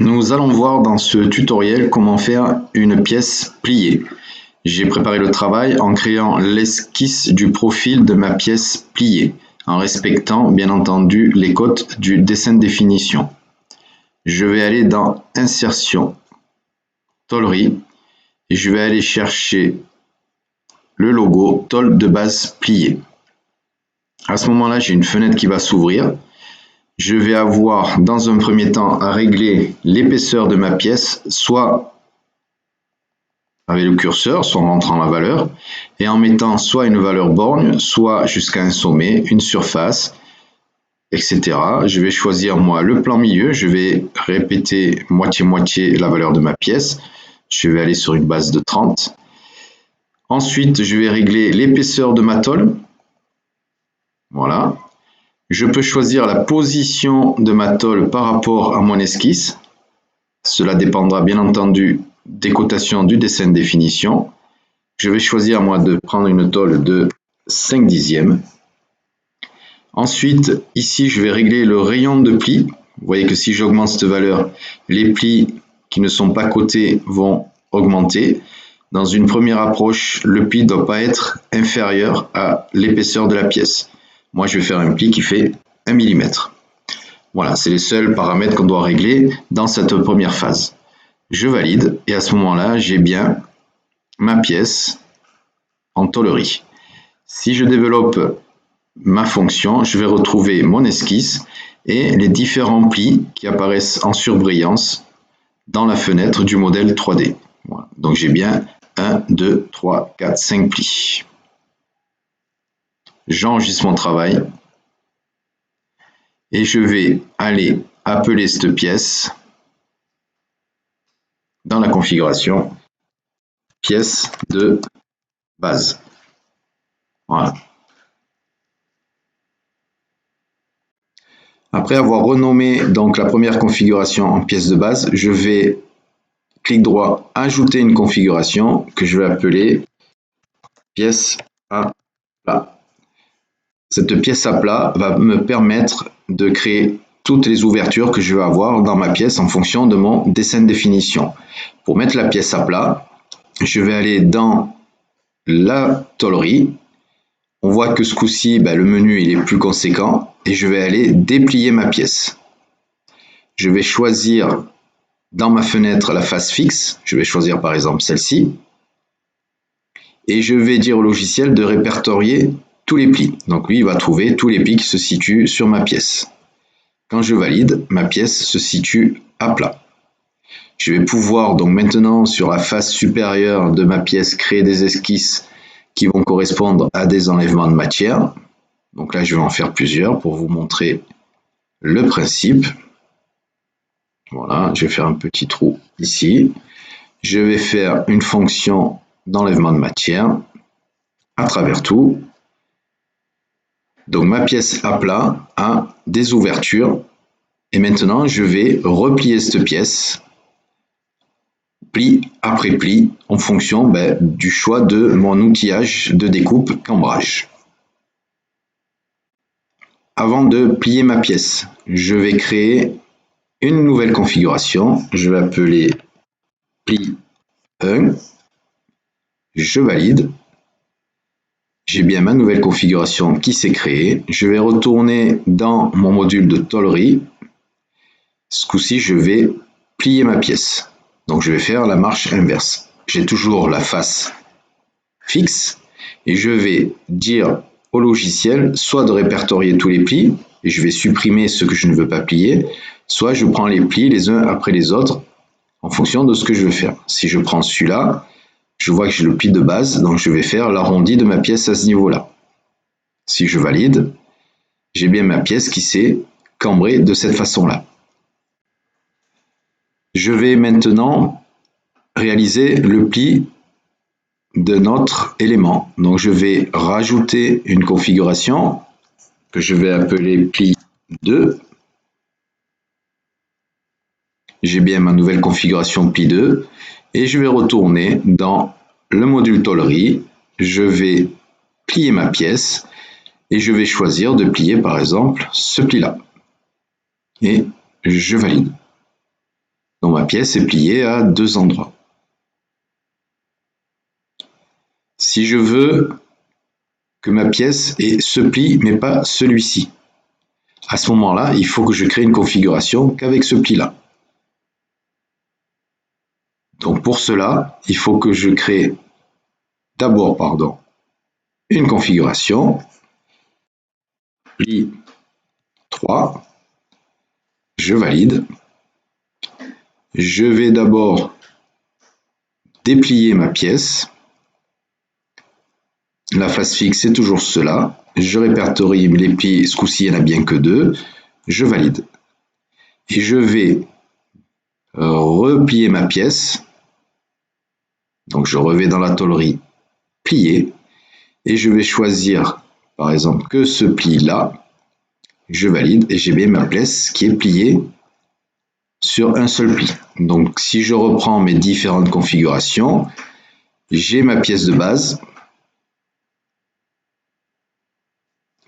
Nous allons voir dans ce tutoriel comment faire une pièce pliée. J'ai préparé le travail en créant l'esquisse du profil de ma pièce pliée, en respectant bien entendu les codes du dessin de définition. Je vais aller dans Insertion, Tôlerie, et je vais aller chercher le logo tôle de base pliée. À ce moment-là, j'ai une fenêtre qui va s'ouvrir. Je vais avoir dans un premier temps à régler l'épaisseur de ma pièce, soit avec le curseur, soit en rentrant la valeur, et en mettant soit une valeur borgne, soit jusqu'à un sommet, une surface, etc. Je vais choisir moi le plan milieu, je vais répéter moitié-moitié la valeur de ma pièce. Je vais aller sur une base de 30. Ensuite, je vais régler l'épaisseur de ma tôle. Voilà. Je peux choisir la position de ma tôle par rapport à mon esquisse. Cela dépendra bien entendu des cotations du dessin de définition. Je vais choisir moi de prendre une tôle de 5 dixièmes. Ensuite, ici, je vais régler le rayon de pli. Vous voyez que si j'augmente cette valeur, les plis qui ne sont pas cotés vont augmenter. Dans une première approche, le pli ne doit pas être inférieur à l'épaisseur de la pièce. Moi, je vais faire un pli qui fait 1 mm. Voilà, c'est les seuls paramètres qu'on doit régler dans cette première phase. Je valide et à ce moment-là, j'ai bien ma pièce en tôlerie. Si je développe ma fonction, je vais retrouver mon esquisse et les différents plis qui apparaissent en surbrillance dans la fenêtre du modèle 3D. Voilà. Donc j'ai bien 1, 2, 3, 4, 5 plis. J'enregistre mon travail et je vais aller appeler cette pièce dans la configuration pièce de base. Voilà. Après avoir renommé donc la première configuration en pièce de base, je vais clic droit ajouter une configuration que je vais appeler pièce à plat. Cette pièce à plat va me permettre de créer toutes les ouvertures que je vais avoir dans ma pièce en fonction de mon dessin de définition. Pour mettre la pièce à plat, je vais aller dans la tôlerie. On voit que ce coup-ci, le menu il est plus conséquent et je vais aller déplier ma pièce. Je vais choisir dans ma fenêtre la face fixe. Je vais choisir par exemple celle-ci. Et je vais dire au logiciel de répertorier tous les plis. Donc lui, il va trouver tous les plis qui se situent sur ma pièce. Quand je valide, ma pièce se situe à plat. Je vais pouvoir donc maintenant sur la face supérieure de ma pièce créer des esquisses qui vont correspondre à des enlèvements de matière. Donc là, je vais en faire plusieurs pour vous montrer le principe. Voilà, je vais faire un petit trou ici. Je vais faire une fonction d'enlèvement de matière à travers tout. Donc ma pièce à plat a des ouvertures et maintenant je vais replier cette pièce pli après pli en fonction du choix de mon outillage de découpe cambrage. Avant de plier ma pièce, je vais créer une nouvelle configuration. Je vais appeler pli 1. Je valide. J'ai bien ma nouvelle configuration qui s'est créée. Je vais retourner dans mon module de tôlerie. Ce coup-ci, je vais plier ma pièce. Donc, je vais faire la marche inverse. J'ai toujours la face fixe et je vais dire au logiciel soit de répertorier tous les plis et je vais supprimer ceux que je ne veux pas plier, soit je prends les plis les uns après les autres en fonction de ce que je veux faire. Si je prends celui-là, je vois que j'ai le pli de base, donc je vais faire l'arrondi de ma pièce à ce niveau-là. Si je valide, j'ai bien ma pièce qui s'est cambrée de cette façon-là. Je vais maintenant réaliser le pli de notre élément. Donc je vais rajouter une configuration que je vais appeler pli 2. J'ai bien ma nouvelle configuration pli 2 et je vais retourner dans le module tôlerie. Je vais plier ma pièce et je vais choisir de plier par exemple ce pli-là. Et je valide. Donc ma pièce est pliée à 2 endroits. Si je veux que ma pièce ait ce pli, mais pas celui-ci, à ce moment-là, il faut que je crée une configuration qu'avec ce pli-là. Donc pour cela, il faut que je crée d'abord, une configuration, pli 3, je valide. Je vais d'abord déplier ma pièce. La face fixe, c'est toujours cela. Je répertorie les plis, ce coup-ci, il n'y en a bien que 2. Je valide. Et je vais replier ma pièce. Donc je reviens dans la tôlerie, plier. Et je vais choisir, par exemple, que ce pli-là. Je valide et j'ai bien ma pièce qui est pliée sur un seul pli. Donc si je reprends mes différentes configurations, j'ai ma pièce de base.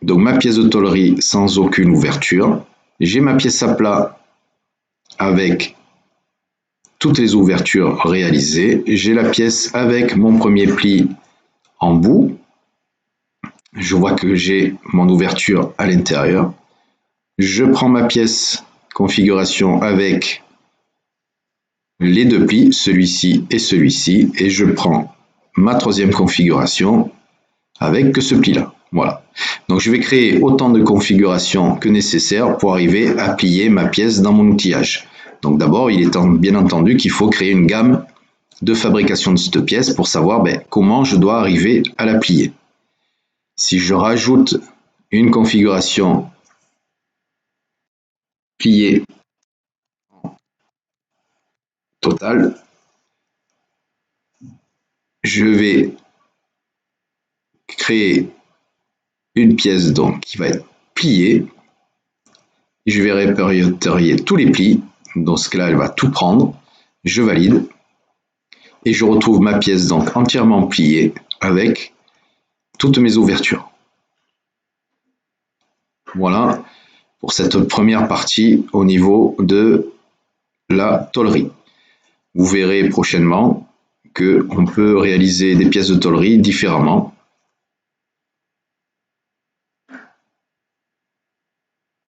Donc ma pièce de tôlerie sans aucune ouverture. J'ai ma pièce à plat avec toutes les ouvertures réalisées. J'ai la pièce avec mon premier pli en bout. Je vois que j'ai mon ouverture à l'intérieur. Je prends ma pièce configuration avec les 2 plis, celui-ci, et je prends ma troisième configuration avec que ce pli-là. Voilà. Donc je vais créer autant de configurations que nécessaire pour arriver à plier ma pièce dans mon outillage. Donc d'abord, il est bien entendu qu'il faut créer une gamme de fabrication de cette pièce pour savoir comment je dois arriver à la plier. Si je rajoute une configuration pliée totale, je vais créer une pièce donc qui va être pliée. Je vais répertorier tous les plis. Dans ce cas-là, elle va tout prendre. Je valide. Et je retrouve ma pièce donc entièrement pliée avec toutes mes ouvertures. Voilà pour cette première partie au niveau de la tôlerie. Vous verrez prochainement qu'on peut réaliser des pièces de tôlerie différemment.